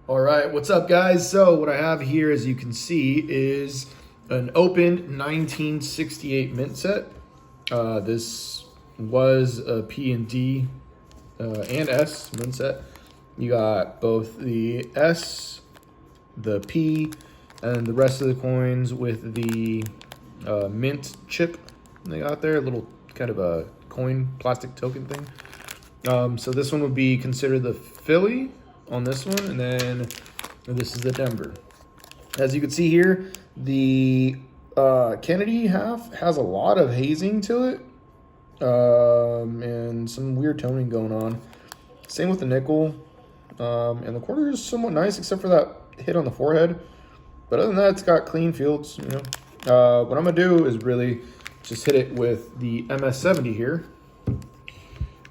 All right, what's up, guys? So what I have here, as you can see, is an opened 1968 mint set. This was a P and D and S mint set. You got both the S, the P, and the rest of the coins with the mint chip they got there, a little kind of a coin plastic token thing. So this one would be considered the Philly on this one, and then this is the Denver. As you can see here, the Kennedy half has a lot of hazing to it, and some weird toning going on. Same with the nickel, and the quarter is somewhat nice, except for that hit on the forehead. But other than that, it's got clean fields. What I'm gonna do is really just hit it with the MS70 here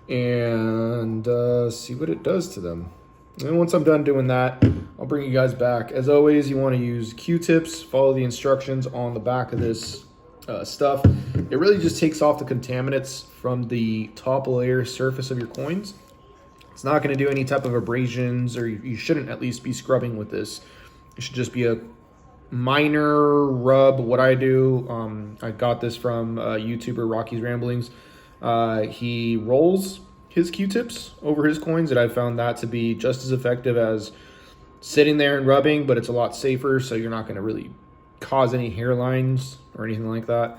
and see what it does to them. And once I'm done doing that, I'll bring you guys back. As always, you want to use Q-tips, follow the instructions on the back of this stuff. It really just takes off the contaminants from the top layer surface of your coins. It's not going to do any type of abrasions, or you shouldn't at least be scrubbing with this. It should just be a minor rub. What I do, I got this from YouTuber Rocky's Ramblings. He rolls his Q-tips over his coins, and I found that to be just as effective as sitting there and rubbing, but it's a lot safer, so you're not going to really cause any hairlines or anything like that.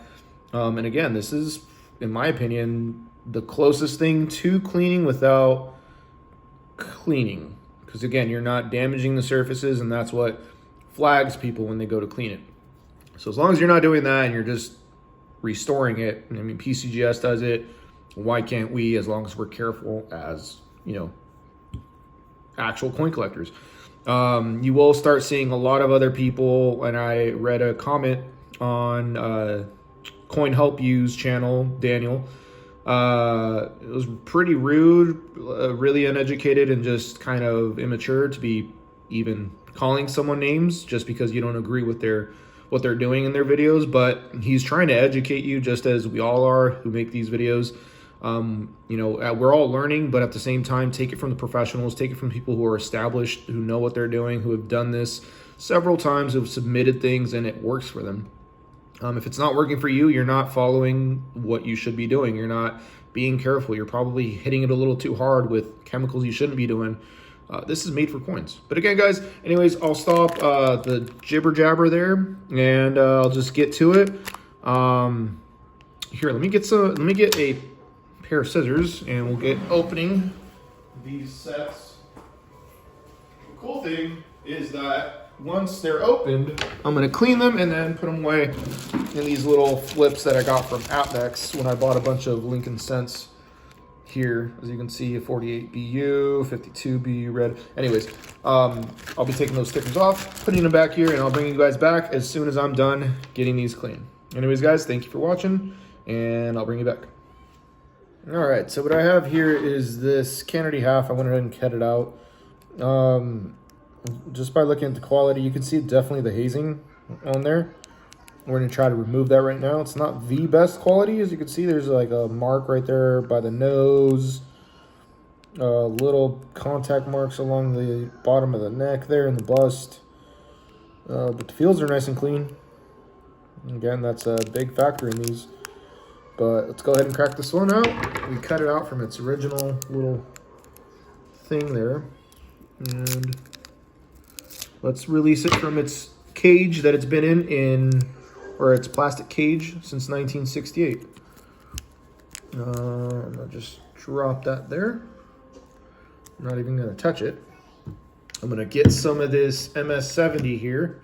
And again, this is, in my opinion, the closest thing to cleaning without cleaning, because again, you're not damaging the surfaces, and that's what flags people when they go to clean it. So as long as you're not doing that and you're just restoring it, I mean, PCGS does it. Why can't we, as long as we're careful as, actual coin collectors? You will start seeing a lot of other people, and I read a comment on Coin Help You's channel, Daniel. It was pretty rude, really uneducated, and just kind of immature to be even calling someone names just because you don't agree with what they're doing in their videos. But he's trying to educate you, just as we all are who make these videos. We're all learning, but at the same time, take it from the professionals, take it from people who are established, who know what they're doing, who have done this several times, who have submitted things and it works for them. If it's not working for you, you're not following what you should be doing. You're not being careful. You're probably hitting it a little too hard with chemicals you shouldn't be doing. This is made for coins. But again, guys, anyways, I'll stop the jibber jabber there, and I'll just get to it. Here, let me get a pair of scissors, and we'll get opening these sets. The cool thing is that once they're opened, I'm going to clean them and then put them away in these little flips that I got from Appex when I bought a bunch of Lincoln Cents. Here, as you can see, a 48 BU, 52 BU red. Anyways, I'll be taking those stickers off, putting them back here, and I'll bring you guys back as soon as I'm done getting these clean. Anyways, guys, thank you for watching, and I'll bring you back. All right, so what I have here is this Kennedy half. I went ahead and cut it out. Just by looking at the quality, you can see definitely the hazing on there. We're going to try to remove that right now. It's not the best quality. As you can see, there's like a mark right there by the nose. Little contact marks along the bottom of the neck there and the bust. But the fields are nice and clean. Again, that's a big factor in these. But let's go ahead and crack this one out. We cut it out from its original little thing there. And let's release it from its cage that it's been or its plastic cage since 1968. I'm gonna just drop that there. I'm not even gonna touch it. I'm gonna get some of this MS70 here.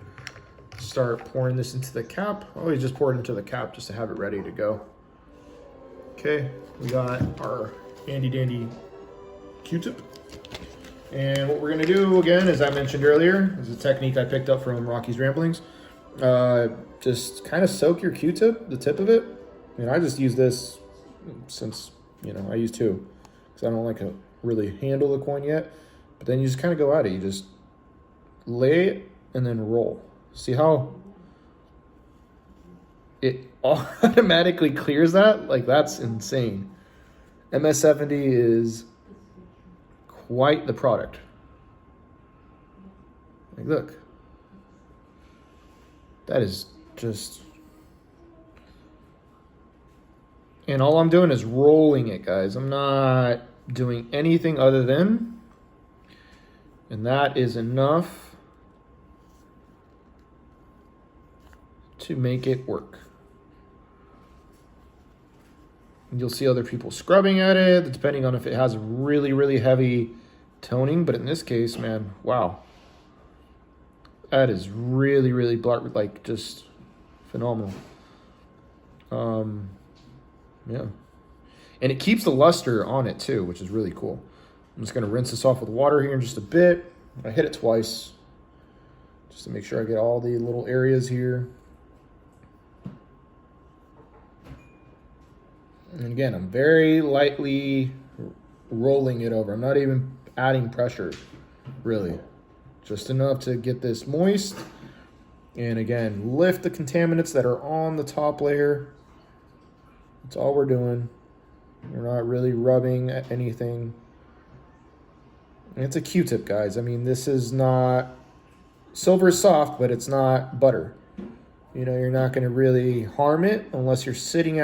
Start pouring this into the cap. I always just pour it into the cap just to have it ready to go. Okay, we got our handy dandy Q-tip. And what we're gonna do again, as I mentioned earlier, is a technique I picked up from Rocky's Ramblings. Just kind of soak your Q-tip, the tip of it. And I just use this since, I use two, because I don't like to really handle the coin yet. But then you just kind of go at it. You just lay it and then roll. See how it automatically clears that? Like, that's insane. MS70 is quite the product. Like, look. That is just... And all I'm doing is rolling it, guys. I'm not doing anything other than... And that is enough to make it work. You'll see other people scrubbing at it, depending on if it has really, really heavy toning. But in this case, man, wow. That is really, really like just phenomenal. Yeah. And it keeps the luster on it too, which is really cool. I'm just going to rinse this off with water here in just a bit. I hit it twice just to make sure I get all the little areas here. And again, I'm very lightly rolling it over. I'm not even adding pressure, really. Just enough to get this moist. And again, lift the contaminants that are on the top layer. That's all we're doing. We're not really rubbing at anything. And it's a Q-tip, guys. I mean, this is not... Silver is soft, but it's not butter. You know, you're not going to really harm it unless you're sitting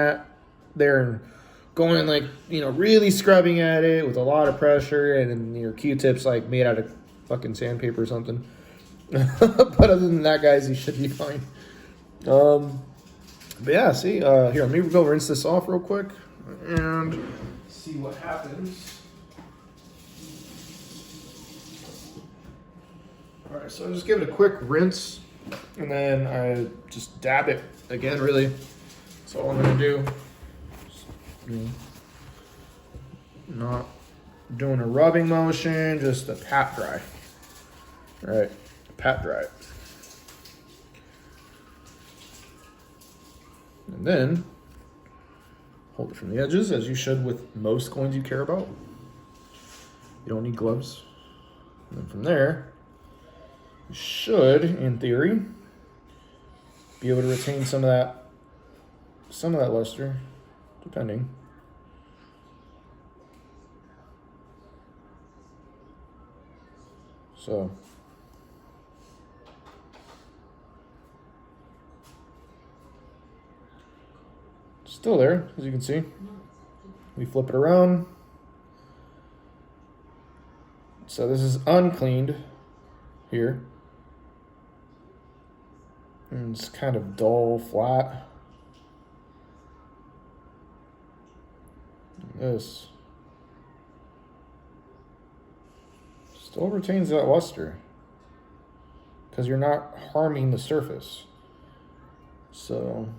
there and going like, you know, really scrubbing at it with a lot of pressure, and your Q-tip's like made out of fucking sandpaper or something. But other than that, guys, you should be fine. But yeah, see, here, let me go rinse this off real quick and see what happens. All right, so I'll just give it a quick rinse, and then I just dab it again, really. That's all I'm gonna do. Just, you know, not doing a rubbing motion, just a pat dry. All right, pat dry. And then hold it from the edges, as you should with most coins you care about. You don't need gloves. And then from there, you should, in theory, be able to retain some of that luster, depending. So still there, as you can see. We flip it around. So this is uncleaned here. And it's kind of dull, flat. This still retains that luster because you're not harming the surface. So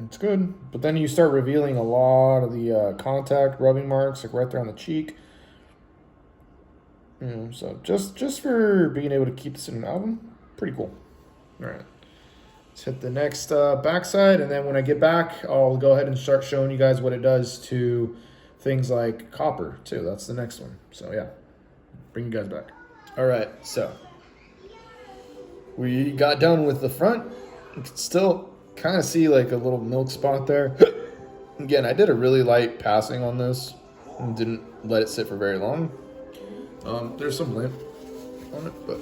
it's good, but then you start revealing a lot of the contact rubbing marks, like right there on the cheek. You know, so just for being able to keep this in an album, pretty cool. All right, let's hit the next backside, and then when I get back, I'll go ahead and start showing you guys what it does to things like copper too. That's the next one. So yeah, bring you guys back. All right, so we got done with the front. You can still kind of see like a little milk spot there. Again, I did a really light passing on this and didn't let it sit for very long. There's some lint on it, but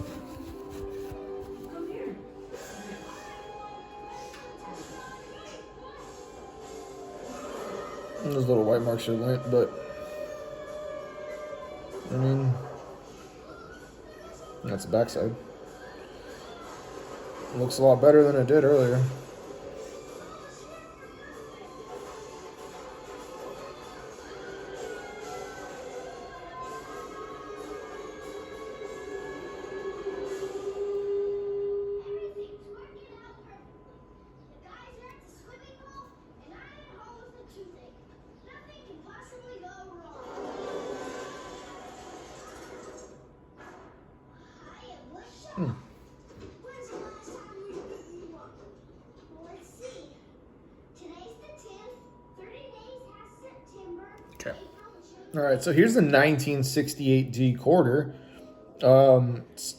there's little white marks of lint, but I mean, that's the backside. It looks a lot better than it did earlier. Okay. All right, so here's the 1968D quarter.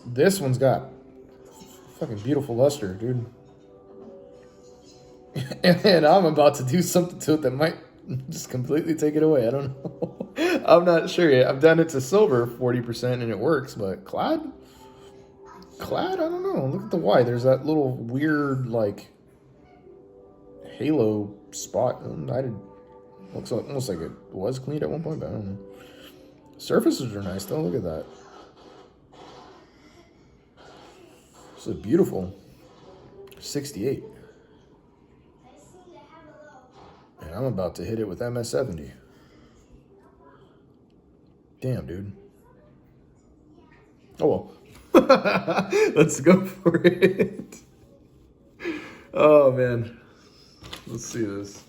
This one's got fucking beautiful luster, dude. And I'm about to do something to it that might Just completely take it away. I don't know. I'm not sure yet. I've done it to silver 40% and it works, but clad? Clad? I don't know. Look at the white. There's that little weird, like, halo spot. Looks like, almost like it was cleaned at one point, but I don't know. Surfaces are nice, though. Look at that. This is beautiful. 68. And I'm about to hit it with MS-70. Damn, dude. Oh, well. Let's go for it. Oh, man. Let's see this.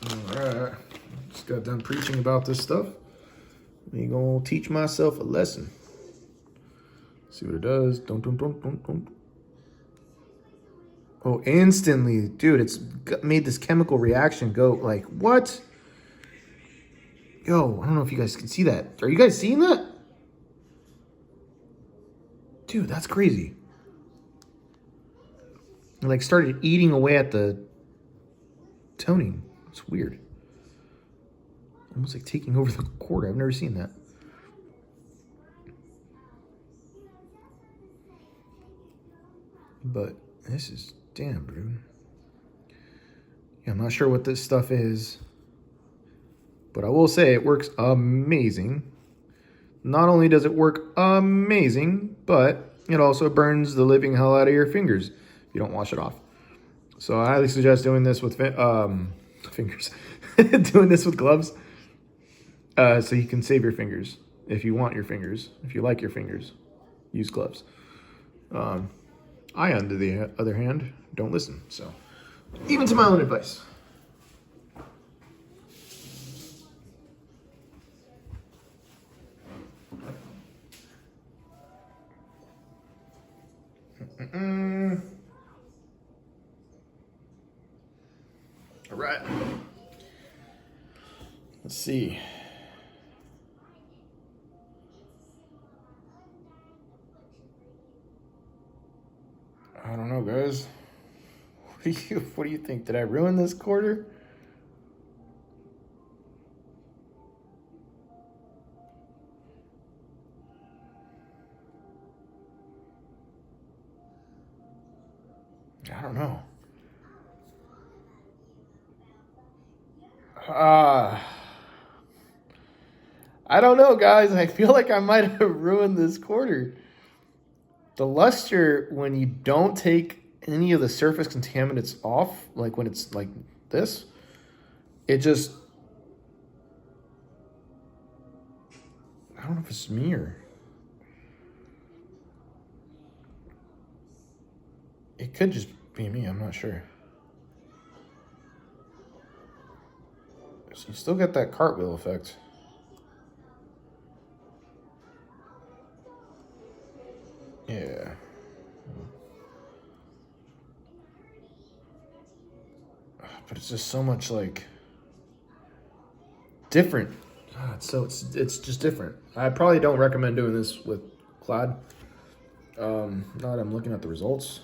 All right. Just got done preaching about this stuff. I'm going to teach myself a lesson. See what it does. Don't. Oh, instantly. Dude, it's made this chemical reaction go like, what? Yo, I don't know if you guys can see that. Are you guys seeing that? Dude, that's crazy. It like started eating away at the toning. It's weird. Almost like taking over the cord. I've never seen that. But this is damn, dude. Yeah, I'm not sure what this stuff is, but I will say it works amazing. Not only does it work amazing, but it also burns the living hell out of your fingers if you don't wash it off. So I highly suggest doing this with fingers. Doing this with gloves, so you can save your fingers. If you want your fingers, if you like your fingers, use gloves. I, on the other hand, don't listen. So, even to my own advice. All right. Let's see. I don't know, guys. What do you think? Did I ruin this quarter? I don't know. I don't know, guys. I feel like I might have ruined this quarter. The luster, when you don't take any of the surface contaminants off, like when it's like this, it just, I don't know if it's me or, it could just be me, I'm not sure. So you still get that cartwheel effect. Yeah. But it's just so much like different. So it's just different. I probably don't recommend doing this with clad. Now that I'm looking at the results,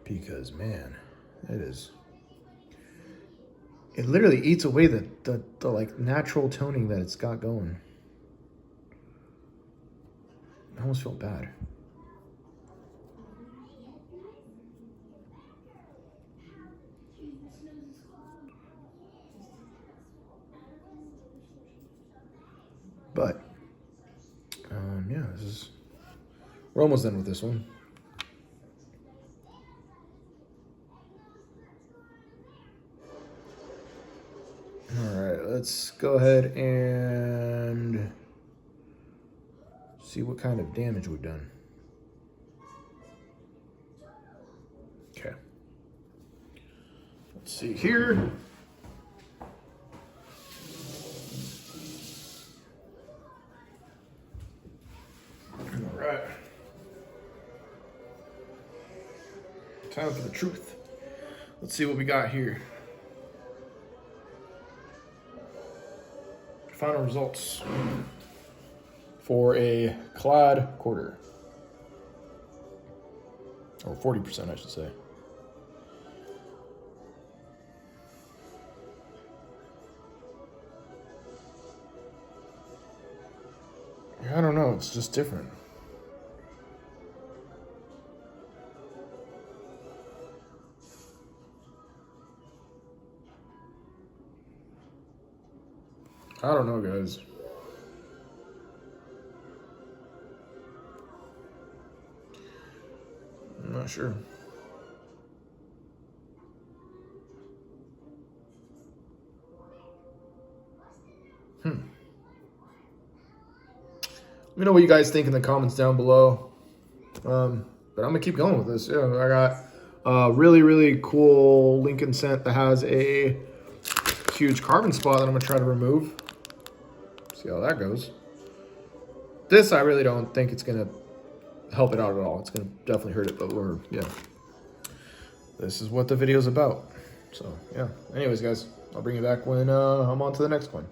because man, it literally eats away the like natural toning that it's got going. I almost feel bad. But yeah, we're almost done with this one. All right, let's go ahead and see what kind of damage we've done. Okay. Let's see here. All right. Time for the truth. Let's see what we got here. Final results for a clad quarter. Or 40%, I should say. I don't know. It's just different. I don't know, guys. I'm not sure. Let me know what you guys think in the comments down below. But I'm gonna keep going with this. Yeah, I got a really, really cool Lincoln Cent that has a huge carbon spot that I'm gonna try to remove. See how that goes. This, I really don't think it's gonna help it out at all. It's gonna definitely hurt it, but yeah. This is what the video's about. So yeah. Anyways, guys, I'll bring you back when I'm on to the next one.